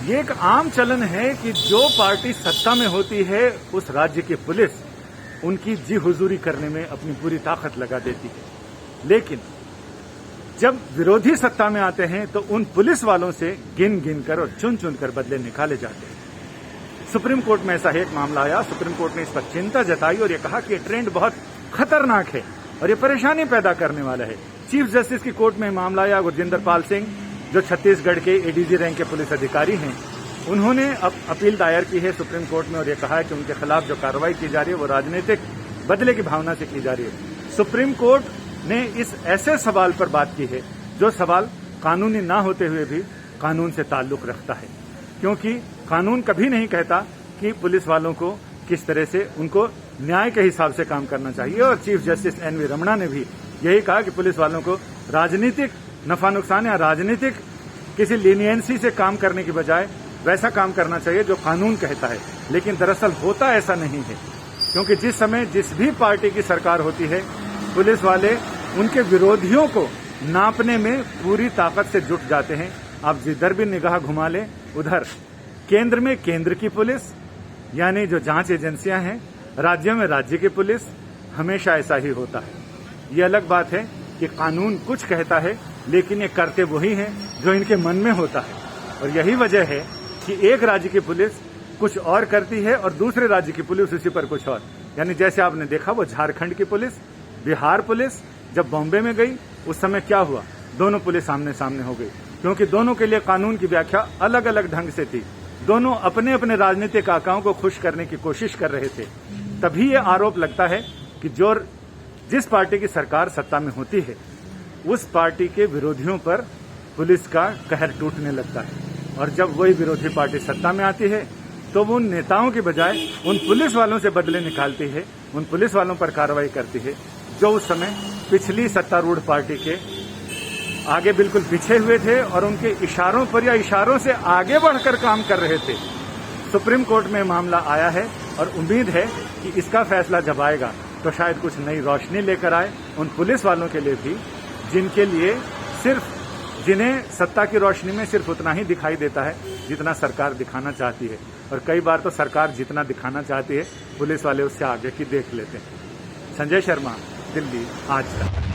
ये एक आम चलन है कि जो पार्टी सत्ता में होती है उस राज्य की पुलिस उनकी जी हुजूरी करने में अपनी पूरी ताकत लगा देती है, लेकिन जब विरोधी सत्ता में आते हैं तो उन पुलिस वालों से गिन गिन कर और चुन चुन कर बदले निकाले जाते हैं। सुप्रीम कोर्ट में ऐसा एक मामला आया। सुप्रीम कोर्ट ने इस पर चिंता जताई और ये कहा कि ये ट्रेंड बहुत खतरनाक है और ये परेशानी पैदा करने वाला है। चीफ जस्टिस की कोर्ट में मामला आया। गुरजिंदर पाल सिंह जो छत्तीसगढ़ के एडीजी रैंक के पुलिस अधिकारी हैं, उन्होंने अब अपील दायर की है सुप्रीम कोर्ट में और ये कहा है कि उनके खिलाफ जो कार्रवाई की जा रही है वो राजनीतिक बदले की भावना से की जा रही है। सुप्रीम कोर्ट ने इस ऐसे सवाल पर बात की है जो सवाल कानूनी ना होते हुए भी कानून से ताल्लुक रखता है, क्योंकि कानून कभी नहीं कहता कि पुलिस वालों को किस तरह से उनको न्याय के हिसाब से काम करना चाहिए। और चीफ जस्टिस एनवी रमणा ने भी यही कहा कि पुलिस वालों को राजनीतिक नफा नुकसान या राजनीतिक किसी लीनियंसी से काम करने की बजाय वैसा काम करना चाहिए जो कानून कहता है। लेकिन दरअसल होता ऐसा नहीं है, क्योंकि जिस समय जिस भी पार्टी की सरकार होती है पुलिस वाले उनके विरोधियों को नापने में पूरी ताकत से जुट जाते हैं। आप जिधर भी निगाह घुमा लें उधर केंद्र में केंद्र की पुलिस यानी जो जांच एजेंसियां हैं, राज्यों में राज्य की पुलिस, हमेशा ऐसा ही होता है। ये अलग बात है कि कानून कुछ कहता है लेकिन ये करते वही हैं जो इनके मन में होता है। और यही वजह है कि एक राज्य की पुलिस कुछ और करती है और दूसरे राज्य की पुलिस उसी पर कुछ और। यानी जैसे आपने देखा वो झारखंड की पुलिस, बिहार पुलिस जब बॉम्बे में गई उस समय क्या हुआ, दोनों पुलिस आमने सामने हो गई, क्योंकि दोनों के लिए कानून की व्याख्या अलग अलग ढंग से थी। दोनों अपने अपने राजनीतिक आकाओं को खुश करने की कोशिश कर रहे थे। तभी ये आरोप लगता है कि जिस पार्टी की सरकार सत्ता में होती है उस पार्टी के विरोधियों पर पुलिस का कहर टूटने लगता है। और जब वही विरोधी पार्टी सत्ता में आती है तो वो उन नेताओं के बजाय उन पुलिस वालों से बदले निकालती है, उन पुलिस वालों पर कार्रवाई करती है जो उस समय पिछली सत्तारूढ़ पार्टी के आगे बिल्कुल पीछे हुए थे और उनके इशारों पर या इशारों से आगे बढ़कर काम कर रहे थे। सुप्रीम कोर्ट में मामला आया है और उम्मीद है कि इसका फैसला जब आएगा तो शायद कुछ नई रोशनी लेकर आए उन पुलिस वालों के लिए भी जिन्हें सत्ता की रोशनी में सिर्फ उतना ही दिखाई देता है जितना सरकार दिखाना चाहती है। और कई बार तो सरकार जितना दिखाना चाहती है पुलिस वाले उससे आगे की देख लेते हैं। संजय शर्मा, दिल्ली आज तक।